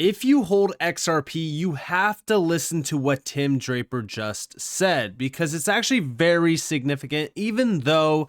If you hold XRP, you have to listen to what Tim Draper just said, because it's actually very significant. Even though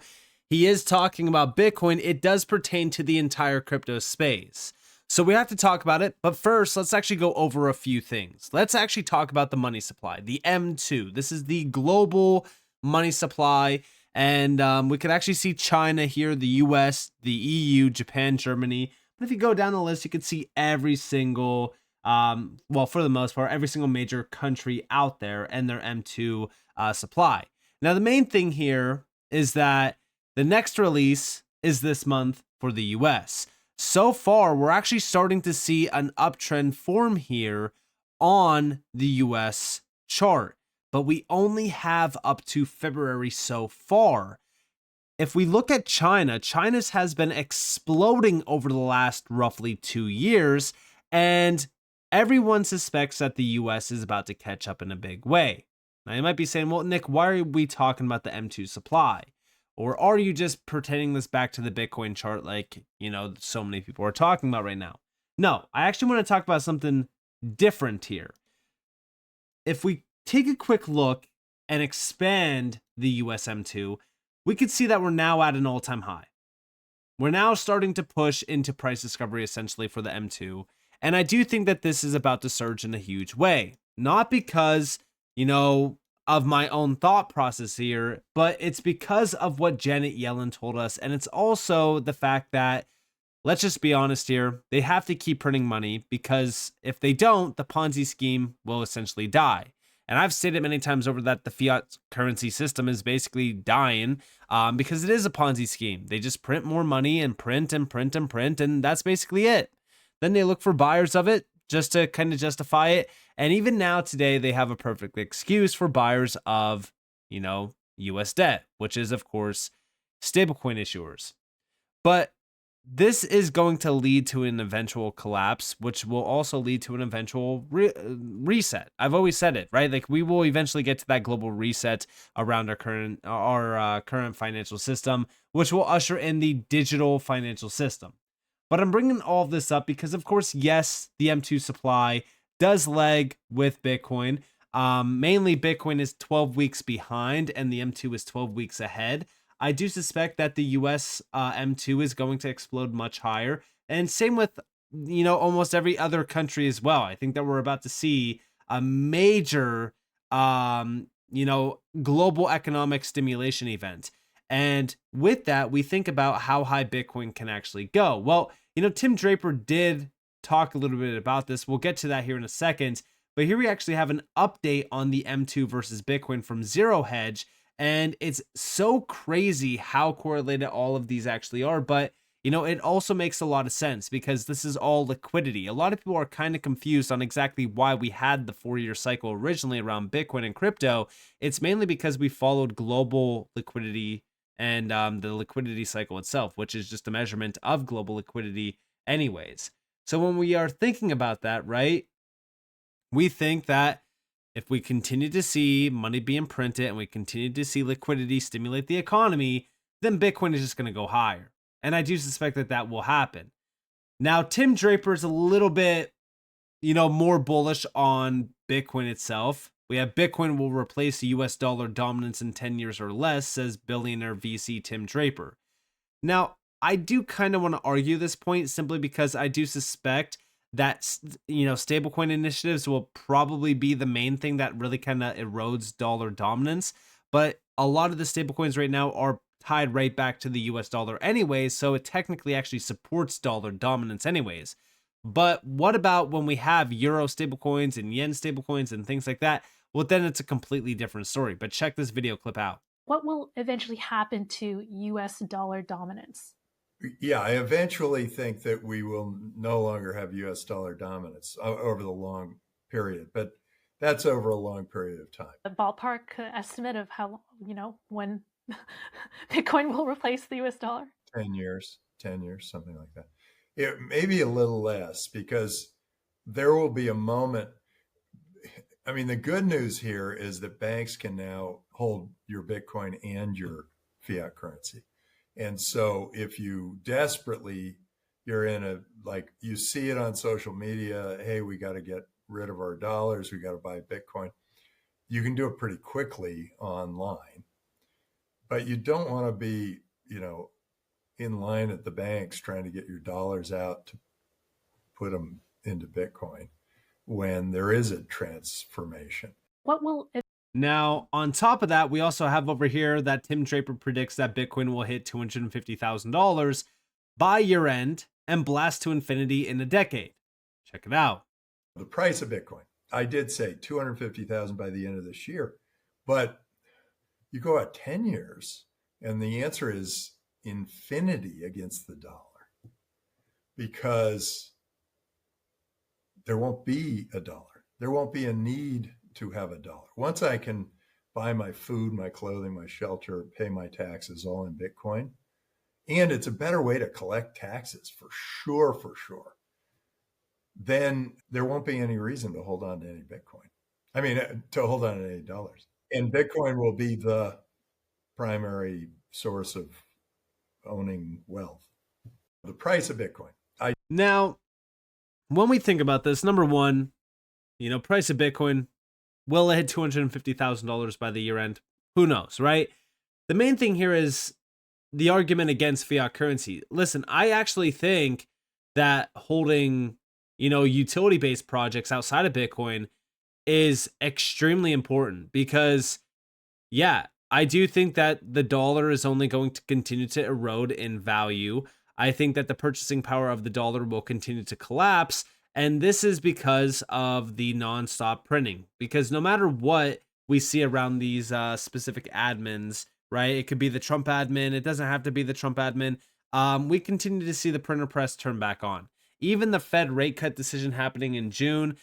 he is talking about Bitcoin, it does pertain to the entire crypto space. So we have to talk about it. But first, let's actually go over a few things. Let's actually talk about the money supply, the M2. This is the global money supply. And we can actually see China here, the US, the EU, Japan, Germany. But if you go down the list, you can see every single, well, for the most part, every single major country out there and their M2 supply. Now, the main thing here is that the next release is this month for the US. So far, we're actually starting to see an uptrend form here on the US chart, but we only have up to February so far. If we look at China, China's has been exploding over the last roughly 2 years, and everyone suspects that the US is about to catch up in a big way. Now, you might be saying, well, Nick, why are we talking about the M2 supply? Or are you just pretending this back to the Bitcoin chart like, so many people are talking about right now? No, I actually want to talk about something different here. If we take a quick look and expand the US M2, we could see that we're now at an all-time high. We're now starting to push into price discovery essentially for the M2. And I do think that this is about to surge in a huge way. Not because, of my own thought process here, but it's because of what Janet Yellen told us. And it's also the fact that, let's just be honest here, they have to keep printing money, because if they don't, the Ponzi scheme will essentially die. And I've stated many times over that the fiat currency system is basically dying because it is a Ponzi scheme. They just print more money and print and print and print, and that's basically it. Then they look for buyers of it just to kind of justify it. And even now today, they have a perfect excuse for buyers of, US debt, which is, of course, stablecoin issuers. But this is going to lead to an eventual collapse, which will also lead to an eventual reset. I've always said it, right? Like, we will eventually get to that global reset around our current financial system, which will usher in the digital financial system. But I'm bringing all of this up because, of course, yes, the M2 supply does lag with Bitcoin. Mainly, Bitcoin is 12 weeks behind and the M2 is 12 weeks ahead. I do suspect that the US M2 is going to explode much higher. And same with, almost every other country as well. I think that we're about to see a major, global economic stimulation event. And with that, we think about how high Bitcoin can actually go. Well, Tim Draper did talk a little bit about this. We'll get to that here in a second. But here we actually have an update on the M2 versus Bitcoin from Zero Hedge. And it's so crazy how correlated all of these actually are. But, it also makes a lot of sense because this is all liquidity. A lot of people are kind of confused on exactly why we had the 4-year cycle originally around Bitcoin and crypto. It's mainly because we followed global liquidity and the liquidity cycle itself, which is just a measurement of global liquidity anyways. So when we are thinking about that, right, we think that if we continue to see money being printed and we continue to see liquidity stimulate the economy, then Bitcoin is just going to go higher. And I do suspect that that will happen. Now, Tim Draper is a little bit, more bullish on Bitcoin itself. We have Bitcoin will replace the US dollar dominance in 10 years or less, says billionaire VC Tim Draper. Now, I do kind of want to argue this point simply because I do suspect that, stablecoin initiatives will probably be the main thing that really kind of erodes dollar dominance. But a lot of the stablecoins right now are tied right back to the US dollar anyways, so it technically actually supports dollar dominance anyways. But what about when we have euro stablecoins and yen stablecoins and things like that? Well, then it's a completely different story. But check this video clip out. What will eventually happen to US dollar dominance? Yeah, I eventually think that we will no longer have US dollar dominance over the long period, but that's over a long period of time. A ballpark estimate of how, when Bitcoin will replace the US dollar? 10 years, something like that. It may be a little less because there will be a moment. I mean, the good news here is that banks can now hold your Bitcoin and your fiat currency. And so if you desperately you're in a, like, you see it on social media, hey, we got to get rid of our dollars, we got to buy Bitcoin. You can do it pretty quickly online, but you don't want to be, in line at the banks trying to get your dollars out to put them into Bitcoin when there is a transformation. What will it? Now, on top of that, we also have over here that Tim Draper predicts that Bitcoin will hit $250,000 by year end and blast to infinity in a decade. Check it out. The price of Bitcoin, I did say 250,000 by the end of this year, but you go out 10 years and the answer is infinity against the dollar, because there won't be a dollar. There won't be a need to have a dollar. Once I can buy my food, my clothing, my shelter, pay my taxes all in Bitcoin, and it's a better way to collect taxes for sure, then there won't be any reason to hold on to any Bitcoin. I mean, to hold on to any dollars. And Bitcoin will be the primary source of owning wealth. The price of Bitcoin. Now, when we think about this, number one, price of Bitcoin, will it hit $250,000 by the year end? Who knows, right? The main thing here is the argument against fiat currency. Listen, I actually think that holding, utility-based projects outside of Bitcoin is extremely important because, yeah, I do think that the dollar is only going to continue to erode in value. I think that the purchasing power of the dollar will continue to collapse. And this is because of the nonstop printing. Because no matter what we see around these specific admins, right? It could be the Trump admin. It doesn't have to be the Trump admin. We continue to see the printer press turn back on. Even the Fed rate cut decision happening in June.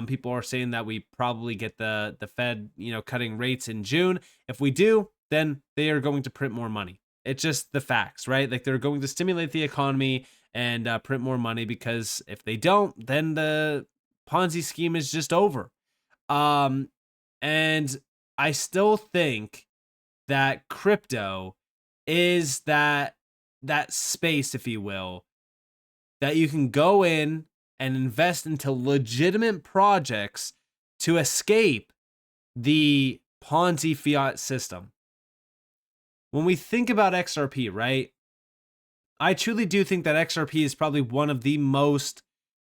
People are saying that we probably get the Fed, cutting rates in June. If we do, then they are going to print more money. It's just the facts, right? Like they're going to stimulate the economy and print more money, because if they don't, then the Ponzi scheme is just over. And I still think that crypto is that space, if you will, that you can go in and invest into legitimate projects to escape the Ponzi fiat system. When we think about XRP, right? I truly do think that XRP is probably one of the most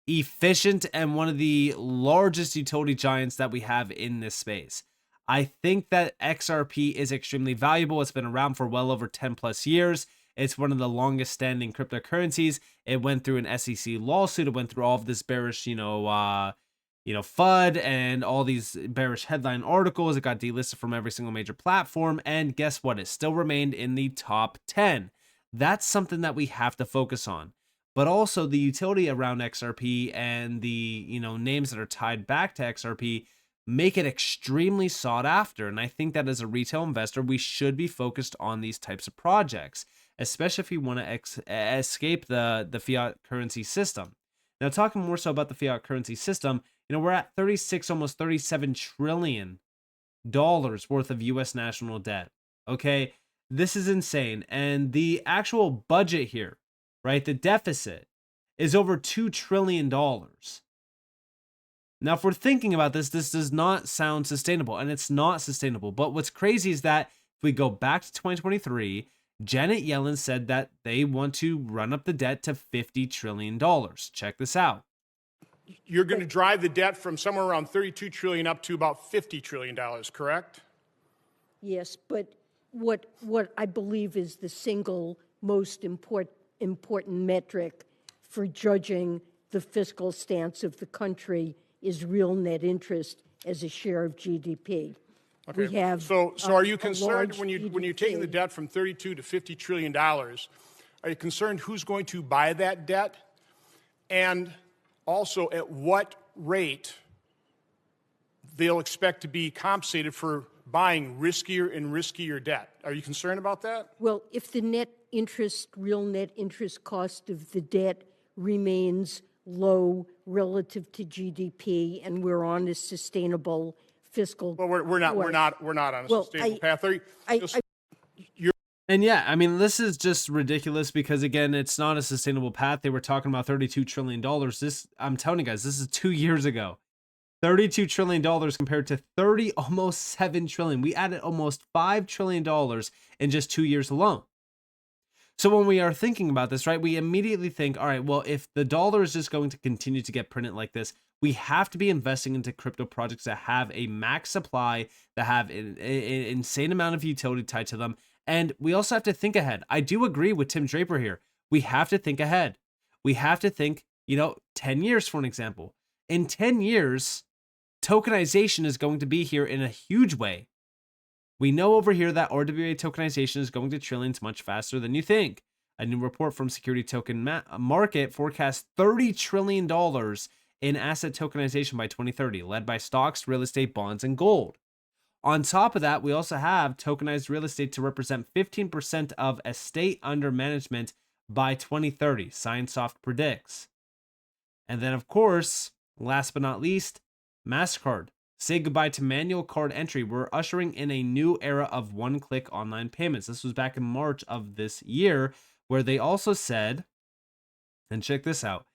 efficient and one of the largest utility giants that we have in this space. I think that XRP is extremely valuable. It's been around for well over 10 plus years. It's one of the longest standing cryptocurrencies. It went through an SEC lawsuit. It went through all of this bearish, FUD and all these bearish headline articles. It got delisted from every single major platform. And guess what? It still remained in the top 10. That's something that we have to focus on. But also the utility around XRP and the, names that are tied back to XRP make it extremely sought after. And I think that as a retail investor, we should be focused on these types of projects, especially if you want to escape the fiat currency system. Now, talking more so about the fiat currency system, we're at 36, almost $37 trillion worth of US national debt. Okay. This is insane. And the actual budget here, right? The deficit is over $2 trillion. Now, if we're thinking about this, this does not sound sustainable, and it's not sustainable. But what's crazy is that if we go back to 2023, Janet Yellen said that they want to run up the debt to $50 trillion. Check this out. You're going to drive the debt from somewhere around $32 trillion up to about $50 trillion, correct? Yes, but what I believe is the single most important metric for judging the fiscal stance of the country is real net interest as a share of GDP. Okay. We have so are you concerned when GDP. you're taking the debt from 32 to $50 trillion? Are you concerned who's going to buy that debt, and also at what rate they'll expect to be compensated for buying riskier and riskier debt? Are you concerned about that? Well, if the real net interest cost of the debt remains low relative to GDP, and we're on a sustainable fiscal. Well, we're not on a sustainable path. And yeah, I mean, this is just ridiculous because again, it's not a sustainable path. They were talking about $32 trillion. This, I'm telling you guys, this is 2 years ago. $32 trillion compared to almost 7 trillion. We added almost $5 trillion in just 2 years alone. So when we are thinking about this, right, we immediately think, all right, well, if the dollar is just going to continue to get printed like this, we have to be investing into crypto projects that have a max supply, that have an insane amount of utility tied to them. And we also have to think ahead. I do agree with Tim Draper here. We have to think ahead. We have to think, 10 years, for an example. In 10 years, tokenization is going to be here in a huge way. We know over here that RWA tokenization is going to trillions much faster than you think. A new report from Security Token Market forecasts $30 trillion in asset tokenization by 2030, led by stocks, real estate, bonds, and gold. On top of that, we also have tokenized real estate to represent 15% of estate under management by 2030, ScienceSoft predicts. And then, of course, last but not least, MasterCard. Say goodbye to manual card entry. We're ushering in a new era of one-click online payments. This was back in March of this year, where they also said, and check this out,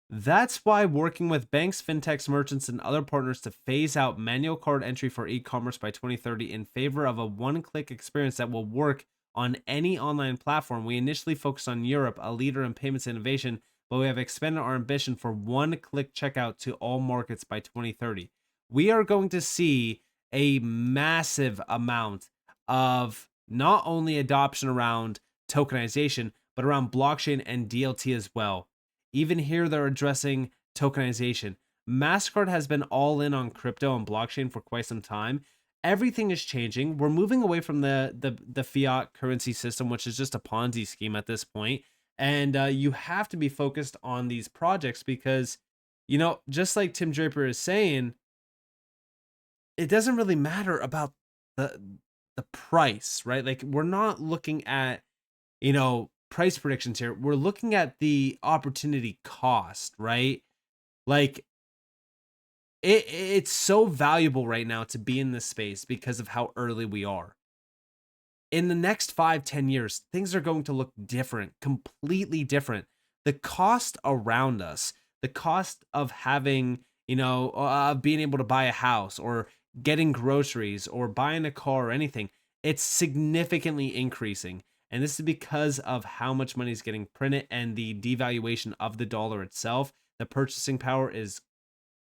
that's why working with banks, fintechs, merchants, and other partners to phase out manual card entry for e-commerce by 2030 in favor of a one-click experience that will work on any online platform. We initially focused on Europe, a leader in payments innovation, but we have expanded our ambition for one-click checkout to all markets by 2030. We are going to see a massive amount of not only adoption around tokenization, but around blockchain and DLT as well. Even here, they're addressing tokenization. MasterCard has been all in on crypto and blockchain for quite some time. Everything is changing. We're moving away from the fiat currency system, which is just a Ponzi scheme at this point. And you have to be focused on these projects because, just like Tim Draper is saying, it doesn't really matter about the price, right? Like, we're not looking at, price predictions here. We're looking at the opportunity cost, right? Like, it's so valuable right now to be in this space because of how early we are. In the next 5-10 years, things are going to look different, completely different. The cost around us, the cost of having, being able to buy a house or getting groceries or buying a car or anything, it's significantly increasing. And this is because of how much money is getting printed and the devaluation of the dollar itself. The purchasing power is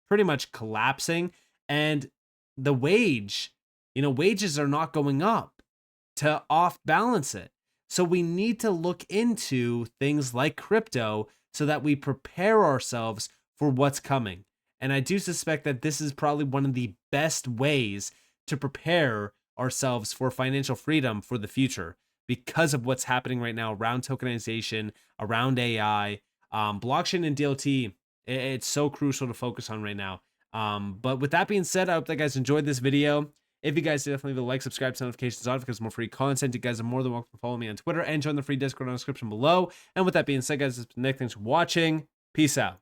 pretty much collapsing. And the wages are not going up to off balance it. So we need to look into things like crypto so that we prepare ourselves for what's coming. And I do suspect that this is probably one of the best ways to prepare ourselves for financial freedom for the future because of what's happening right now around tokenization, around AI, blockchain and DLT. It's so crucial to focus on right now. But with that being said, I hope that you guys enjoyed this video. If you guys did, definitely leave a like, subscribe, turn notifications on because more free content. You guys are more than welcome to follow me on Twitter and join the free Discord in the description below. And with that being said, guys, this has been Nick. Thanks for watching. Peace out.